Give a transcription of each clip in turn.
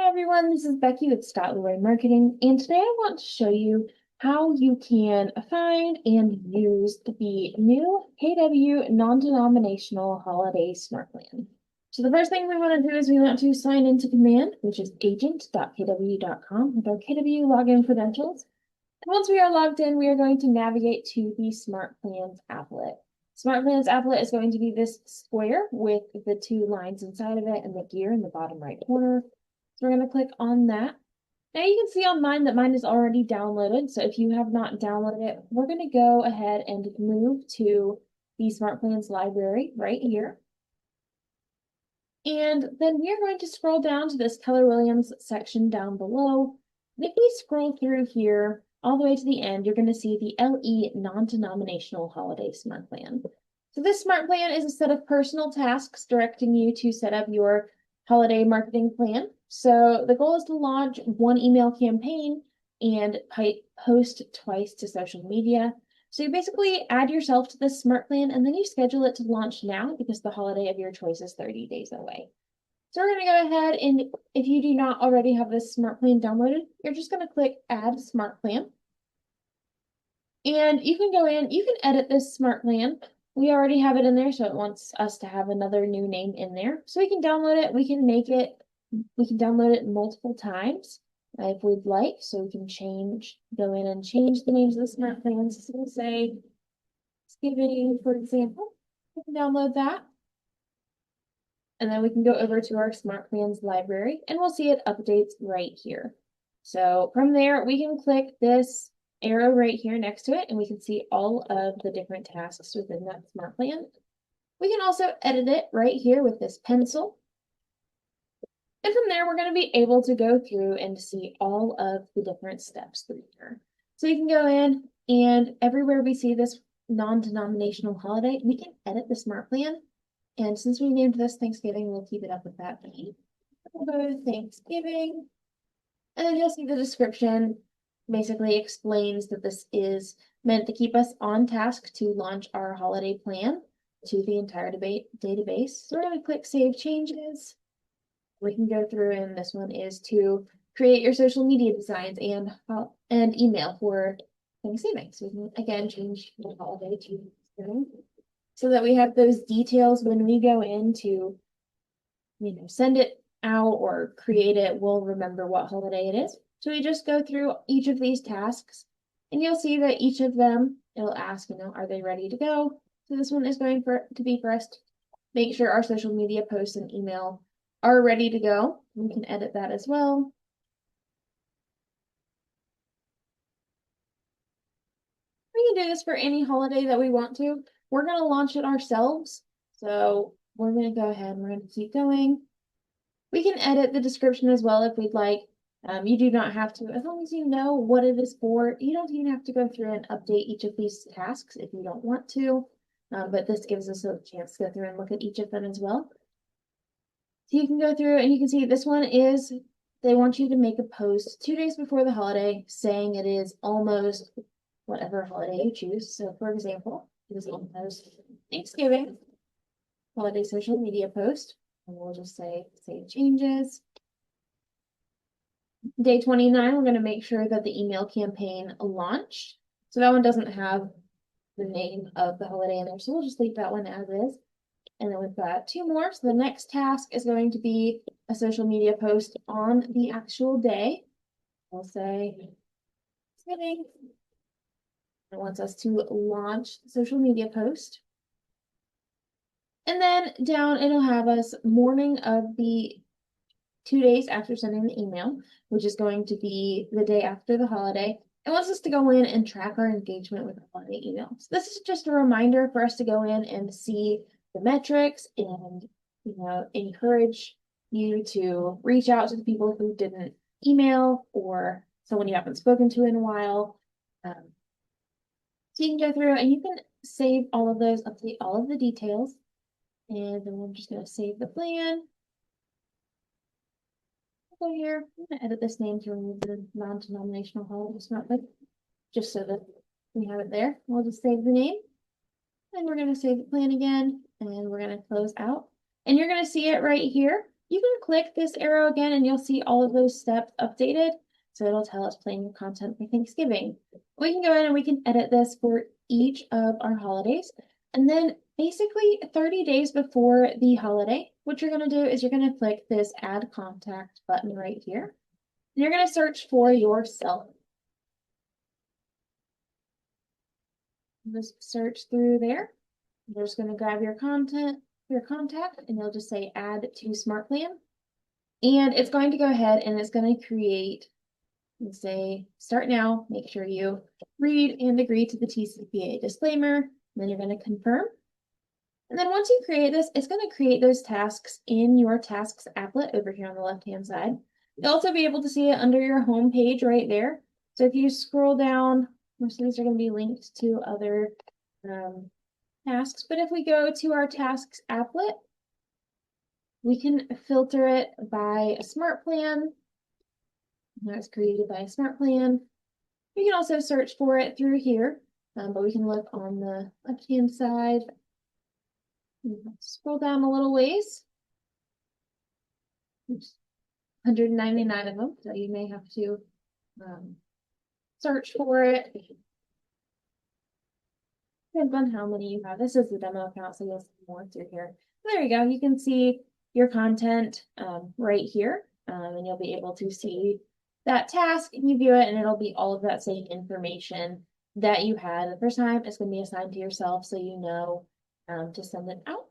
Everyone, this is Becky with Scott Leroy Marketing, and today I want to show you how you can find and use the new KW non-denominational holiday smart plan. So the first thing we want to do is we want to sign into command, which is agent.kw.com with our KW login credentials. And once we are logged in, we are going to navigate to the Smart Plans applet. Smart Plans applet is going to be this square with the two lines inside of it and the gear in the bottom right corner. So we're going to click on that. Now you can see on mine that mine is already downloaded. So if you have not downloaded it, we're going to go ahead and move to the Smart Plans library right here. And then we are going to scroll down to this Keller Williams section down below. And if we scroll through here all the way to the end, you're going to see the LE non-denominational holiday smart plan. So this smart plan is a set of personal tasks directing you to set up your holiday marketing plan. So the goal is to launch one email campaign and post twice to social media. So you basically add yourself to this smart plan and then you schedule it to launch now because the holiday of your choice is 30 days away. So we're going to go ahead and if you do not already have this smart plan downloaded, you're just going to click add smart plan. And you can go in, you can edit this smart plan. We already have it in there, so it wants us to have another new name in there. So we can download it, we can download it multiple times if we'd like. So we can go in and change the names of the smart plans. So we'll say Thanksgiving, for example. We can download that. And then we can go over to our smart plans library and we'll see it updates right here. So from there, we can click this arrow right here next to it and we can see all of the different tasks within that smart plan. We can also edit it right here with this pencil. And from there, we're going to be able to go through and see all of the different steps through here. So you can go in and everywhere we see this non-denominational holiday, we can edit the smart plan. And since we named this Thanksgiving, we'll keep it up with that name. We'll go to Thanksgiving. And then you'll see the description basically explains that this is meant to keep us on task to launch our holiday plan to the entire database. So we're going to click Save Changes. We can go through, and this one is to create your social media designs and email for Thanksgiving. So we can again change the holiday to Thanksgiving so that we have those details when we go in to, send it out or create it. We'll remember what holiday it is. So we just go through each of these tasks, and you'll see that each of them, it'll ask, are they ready to go? So this one is going to be for us to make sure our social media posts and email are ready to go. We can edit that as well. We can do this for any holiday that we want to. We're going to launch it ourselves. So we're going to go ahead and we're going to keep going. We can edit the description as well if we'd like. You do not have to, as long as you know what it is for, you don't even have to go through and update each of these tasks if you don't want to. But this gives us a chance to go through and look at each of them as well. So you can go through and you can see this one is, they want you to make a post 2 days before the holiday saying it is almost whatever holiday you choose. So for example, it is almost Thanksgiving, holiday social media post. And we'll just say Save Changes. Day 29, we're going to make sure that the email campaign launched. So that one doesn't have the name of the holiday in there. So we'll just leave that one as is. And then we've got 2 more. So the next task is going to be a social media post on the actual day. We'll say Thanksgiving. It wants us to launch the social media post. And then down, it'll have us morning of the 2 days after sending the email, which is going to be the day after the holiday. It wants us to go in and track our engagement with the holiday email. So this is just a reminder for us to go in and see the metrics and, encourage you to reach out to the people who didn't email or someone you haven't spoken to in a while. So you can go through and you can save all of those, update all of the details. And then we're just going to save the plan. Go here. I'm going to edit this name to remove the non-denominational holiday smart plan, just so that we have it there. We'll just save the name. And we're going to save the plan again. And we're going to close out. And you're going to see it right here. You can click this arrow again and you'll see all of those steps updated. So it'll tell us plan your content for Thanksgiving. We can go in and we can edit this for each of our holidays. And then basically 30 days before the holiday, what you're going to do is you're going to click this add contact button right here. And you're going to search for yourself. Just search through there. You're just going to grab your contact, and you'll just say add to SmartPlan. And it's going to go ahead and it's going to create and say start now. Make sure you read and agree to the TCPA disclaimer. And then you're going to confirm. And then once you create this, it's going to create those tasks in your tasks applet over here on the left-hand side. You'll also be able to see it under your home page right there. So if you scroll down, most of these are going to be linked to other tasks. But if we go to our tasks applet, we can filter it by a SmartPlan. That's created by a SmartPlan. We can also search for it through here, but we can look on the left-hand side. Scroll down a little ways. There's 199 of them, so you may have to search for it. Depends on how many you have. This is the demo account, so you'll see more through here. There you go. You can see your content right here, and you'll be able to see that task, and you view it, and it'll be all of that same information that you had the first time. It's going to be assigned to yourself, so you know to send it out.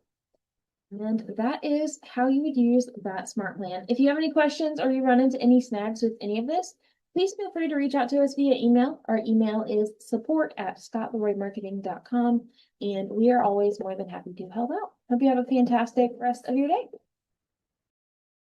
And that is how you would use that SmartPlan. If you have any questions or you run into any snags with any of this, please feel free to reach out to us via email. Our email is support@scottleroymarketing.com, and we are always more than happy to help out. Hope you have a fantastic rest of your day.